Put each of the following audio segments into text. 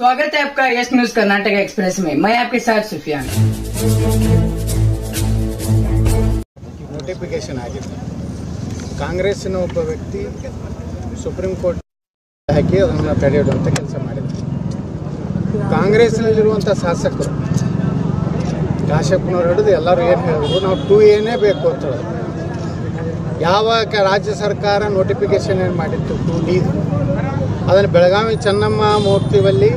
स्वागत है आपका यस न्यूज कर्नाटक एक्सप्रेस में। मैं आपके साथ सुफियान। ನೋಟಿಫಿಕೇಶನ್ ಆಗಿದೆ. ಕಾಂಗ್ರೆಸ್ಸಿನ ಒಬ್ಬ ವ್ಯಕ್ತಿ ಸುಪ್ರೀಂ ಕೋರ್ಟ್ ಹಾಕಿ ಅದನ್ನು ತಡೆಯುವಂಥ ಕೆಲಸ ಮಾಡಿದ್ದಾರೆ. ಕಾಂಗ್ರೆಸ್ನಲ್ಲಿರುವಂಥ ಶಾಸಕರು ಕಾಶ್ಯಪ್ನವ್ರು ಹಿಡಿದು ಎಲ್ಲರೂ ಏನು ಹೇಳಿದ್ರು, ನಾವು 2A ಬೇಕು ಅಂತ ಹೇಳಿದ್ರು. ಯಾವಾಗ ರಾಜ್ಯ ಸರ್ಕಾರ ನೋಟಿಫಿಕೇಶನ್ ಏನು ಮಾಡಿತ್ತು 2D, ಅದನ್ನು ಬೆಳಗಾವಿ ಚೆನ್ನಮ್ಮ ಮೂರ್ತಿಯಲ್ಲಿ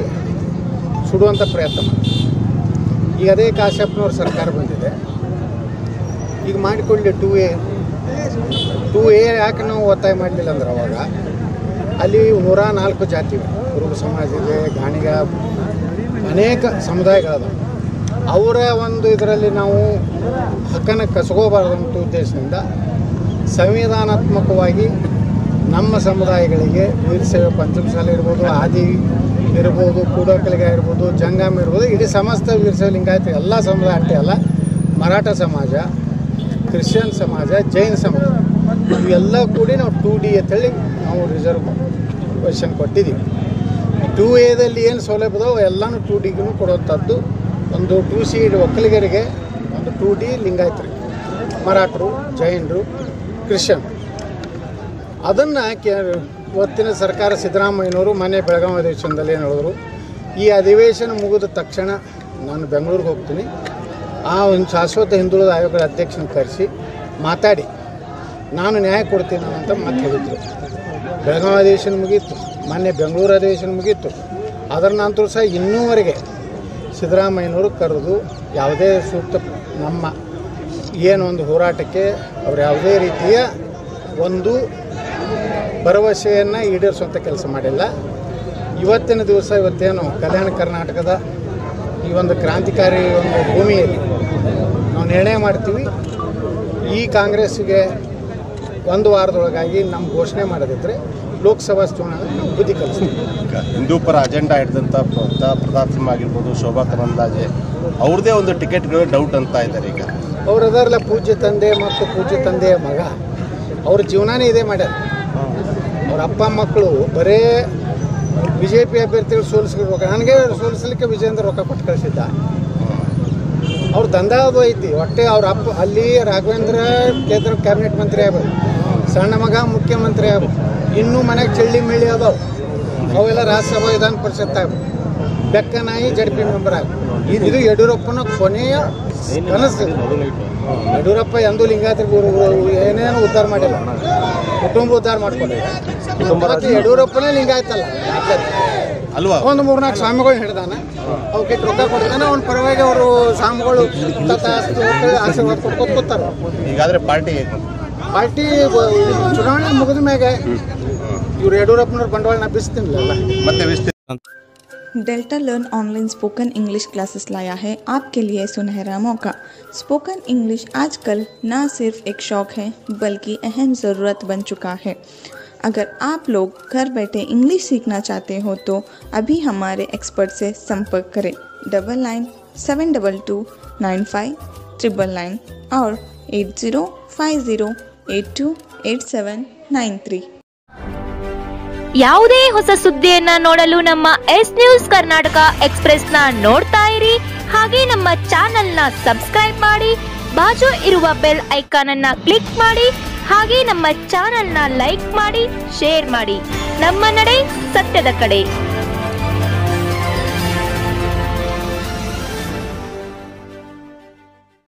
ಸುಡುವಂಥ ಪ್ರಯತ್ನ ಮಾಡಿ. ಈಗ ಅದೇ ಕಾಶ್ಯಪ್ನವ್ರ ಸರ್ಕಾರ ಬಂದಿದೆ, ಈಗ ಮಾಡಿಕೊಳ್ಳಿ 2A ಯಾಕೆ ನಾವು ಒತ್ತಾಯ ಮಾಡಲಿಲ್ಲ ಅಂದ್ರೆ ಅವಾಗ ಅಲ್ಲಿ 104 ಜಾತಿ ಇವೆ. ಕುರುಬ ಸಮಾಜ ಇದೆ, ಗಾಣಿಗ, ಅನೇಕ ಸಮುದಾಯಗಳದ. ಅವರ ಒಂದು ಇದರಲ್ಲಿ ನಾವು ಹಕ್ಕನ್ನು ಕಸ್ಕೋಬಾರ್ದಂಥ ಉದ್ದೇಶದಿಂದ ಸಂವಿಧಾನಾತ್ಮಕವಾಗಿ ನಮ್ಮ ಸಮುದಾಯಗಳಿಗೆ ವೀರಶೈವ ಪಂಚಮಸಾಲಿ ಇರ್ಬೋದು, ಆದಿ ಇರ್ಬೋದು, ಕೂಡಕಲಿಗ ಇರ್ಬೋದು, ಜಂಗಮ ಇರ್ಬೋದು, ಇಡೀ ಸಮಸ್ತ ವೀರಶೈವ ಲಿಂಗಾಯತ ಎಲ್ಲ ಸಮುದಾಯ ಅಷ್ಟೇ ಅಲ್ಲ, ಮರಾಠ ಸಮಾಜ, ಕ್ರಿಶ್ಚಿಯನ್ ಸಮಾಜ, ಜೈನ್ ಸಮಾಜ ಇವೆಲ್ಲ ಕೂಡಿ ನಾವು 2D ಅಂತೇಳಿ ನಾವು ರಿಸರ್ವೇಷನ್ ಕೊಟ್ಟಿದ್ದೀವಿ. 2Aದಲ್ಲಿ ಏನು ಸೌಲಭ್ಯದೋ ಎಲ್ಲನೂ 2Dಗೂ ಕೊಡುವಂಥದ್ದು. ಒಂದು 2C ಒಕ್ಕಲಿಗರಿಗೆ, ಒಂದು 2D ಲಿಂಗಾಯತರಿಗೆ, ಮರಾಠರು, ಜೈನರು, ಕ್ರಿಶ್ಚಿಯನ್. ಅದನ್ನು ಇವತ್ತಿನ ಸರ್ಕಾರ ಸಿದ್ದರಾಮಯ್ಯನವರು ಮನೆ ಬೆಳಗಾವಿ ಅಧಿವೇಶನದಲ್ಲಿ ಏನು ಹೇಳಿದ್ರು, ಈ ಅಧಿವೇಶನ ಮುಗಿದ ತಕ್ಷಣ ನಾನು ಬೆಂಗಳೂರಿಗೆ ಹೋಗ್ತೀನಿ, ಆ ಒಂದು ಶಾಶ್ವತ ಹಿಂದುಳಿದ ಆಯೋಗದ ಅಧ್ಯಕ್ಷನ ಕರೆಸಿ ಮಾತಾಡಿ ನಾನು ನ್ಯಾಯ ಕೊಡ್ತೀನಿ ಅಂತ ಮತ್ತೆ ಹೇಳಿದ್ರು. ಬೆಳಗಾವಿ ಅಧಿವೇಶನ ಮುಗೀತು, ಮೊನ್ನೆ ಬೆಂಗಳೂರು ಅಧಿವೇಶನ ಮುಗೀತು. ಅದರ ನಂತರ ಸಹ ಇನ್ನೂವರೆಗೆ ಸಿದ್ದರಾಮಯ್ಯನವರು ಕರೆದು ಯಾವುದೇ ಸೂಕ್ತ ನಮ್ಮ ಏನೊಂದು ಹೋರಾಟಕ್ಕೆ ಅವರು ಯಾವುದೇ ರೀತಿಯ ಒಂದು ಭರವಸೆಯನ್ನು ಈಡೇರಿಸುವಂಥ ಕೆಲಸ ಮಾಡಿಲ್ಲ. ಇವತ್ತಿನ ದಿವಸ ಇವತ್ತೇನು ಕಲ್ಯಾಣ ಕರ್ನಾಟಕದ ಈ ಒಂದು ಕ್ರಾಂತಿಕಾರಿ ಒಂದು ಭೂಮಿಯಲ್ಲಿ ನಾವು ನಿರ್ಣಯ ಮಾಡ್ತೀವಿ. ಈ ಕಾಂಗ್ರೆಸ್ಸಿಗೆ ಒಂದು ವಾರದೊಳಗಾಗಿ ನಮ್ಮ ಘೋಷಣೆ ಮಾಡೋದಿದ್ರೆ ಲೋಕಸಭಾ ಚುನಾವಣೆ ನಾವು ಬುದ್ಧಿ ಕಲಿಸ್ತೀವಿ. ಹಿಂದೂ ಪರ ಅಜೆಂಡಾ ಹಿಡಿದಂಥ ಪ್ರತಾಪ್ ಸಿಂಹ ಆಗಿರ್ಬೋದು, ಶೋಭಾ ಕರಂದ್ಲಾಜೆ ಅವ್ರದ್ದೇ ಒಂದು ಟಿಕೆಟ್ಗಳು ಡೌಟ್ ಅಂತ ಇದ್ದಾರೆ. ಈಗ ಅವ್ರು ಅದರಲ್ಲ ಪೂಜ್ಯ ತಂದೆ ಮತ್ತು ಪೂಜ್ಯ ತಂದೆಯ ಮಗ, ಅವ್ರ ಜೀವನನೇ ಇದೇ ಮಾಡ್ಯಾರ. ಅವ್ರ ಅಪ್ಪ ಮಕ್ಕಳು ಬರೇ BJP ಅಭ್ಯರ್ಥಿಗಳು ಸೋಲಿಸ್ಬೇಕು, ನನಗೆ ಸೋಲಿಸಲಿಕ್ಕೆ ವಿಜೇಂದ್ರ ರೊಕ್ಕ ಕೊಟ್ಟು ಕಳಿಸಿದ್ದ. ಅವ್ರ ದಂಧ ಅದು ಐತಿ. ಒಟ್ಟೆ ಅವ್ರ ಅಪ್ಪ ಅಲ್ಲಿ ರಾಘವೇಂದ್ರ ಕೇಂದ್ರ ಕ್ಯಾಬಿನೆಟ್ ಮಂತ್ರಿ ಆಗ್ಬೋದು, ಸಣ್ಣ ಮಗ ಮುಖ್ಯಮಂತ್ರಿ ಆಗ್ಬೋದು, ಇನ್ನೂ ಮನೆಗೆ ಚಳ್ಳಿ ಮಿಳ್ಳಿ ಅದಾವೆ, ಅವೆಲ್ಲ ರಾಜ್ಯಸಭಾ ವಿಧಾನ ಪರಿಷತ್ ಆಗ್ಬೋದು, ಬೆಕ್ಕನಾಯಿ JDP ಮೆಂಬರ್ ಆಗ್ಬೋದು. ಇದು ಯಡಿಯೂರಪ್ಪನ ಕೊನೆಯ ಕನಸು. ಯಡಿಯೂರಪ್ಪ ಎಂದೂ ಲಿಂಗಾಯತರಿಗೆ ಏನೇನು ಉದ್ಧಾರ ಮಾಡಿಲ್ಲ, ಕುಟುಂಬ ಉದ್ಧಾರ ಮಾಡ್ಕೊಂಡಿಲ್ಲ. ಯಡಿಯೂರಪ್ಪನೇ ಲಿಂಗಾಯತಲ್ಲ ಅಲ್ವಾ, ಒಂದು 3-4 ಸ್ವಾಮಿಗಳು ಹಿಡ್ದಾನ, ಅವಕ್ಕೆ ರೊಕ್ಕ ಕೊಡ್ತಾನೆ, ಅವ್ನ ಪರವಾಗಿ ಅವರು ಸ್ವಾಮಿಗಳು ಆಶೀರ್ವಾದ ಕೊಟ್ಕೊತ ಕೂತಾರೆ. ಈಗಾದರೆ ಪಾರ್ಟಿ ಚುನಾವಣೆ ಮುಗಿದ ಮ್ಯಾಗೆ ಇವ್ರು ಯಡಿಯೂರಪ್ಪನವ್ರ ಬಂಡವಾಳ ಬಿಸ್ತಿಲ್ಲ ಮತ್ತೆ delta learn online spoken English classes लाया है आपके लिए सुनहरा मौका। स्पोकन इंग्लिश आजकल न सिर्फ एक शौक है बल्कि अहम ज़रूरत बन चुका है। अगर आप लोग घर बैठे इंग्लिश सीखना चाहते हो तो अभी हमारे एक्सपर्ट से संपर्क करें 9972295999 और 8050828793। ಯಾವುದೇ ಹೊಸ ಸುದ್ದಿಯನ್ನ ನೋಡಲು ನಮ್ಮ ಎಸ್ ನ್ಯೂಸ್ ಕರ್ನಾಟಕ ಎಕ್ಸ್ಪ್ರೆಸ್ ನ ನೋಡ್ತಾ ಇರಿ. ಹಾಗೆ ನಮ್ಮ ಚಾನೆಲ್ ನ ಸಬ್ಸ್ಕ್ರೈಬ್ ಮಾಡಿ, ಬಾಜು ಇರುವ ಬೆಲ್ ಐಕಾನ್ ಅನ್ನ ಕ್ಲಿಕ್ ಮಾಡಿ. ಹಾಗೆ ನಮ್ಮ ಚಾನೆಲ್ ನ ಲೈಕ್ ಮಾಡಿ, ಶೇರ್ ಮಾಡಿ. ನಮ್ಮ ನಡೆ ಸತ್ಯದ ಕಡೆ.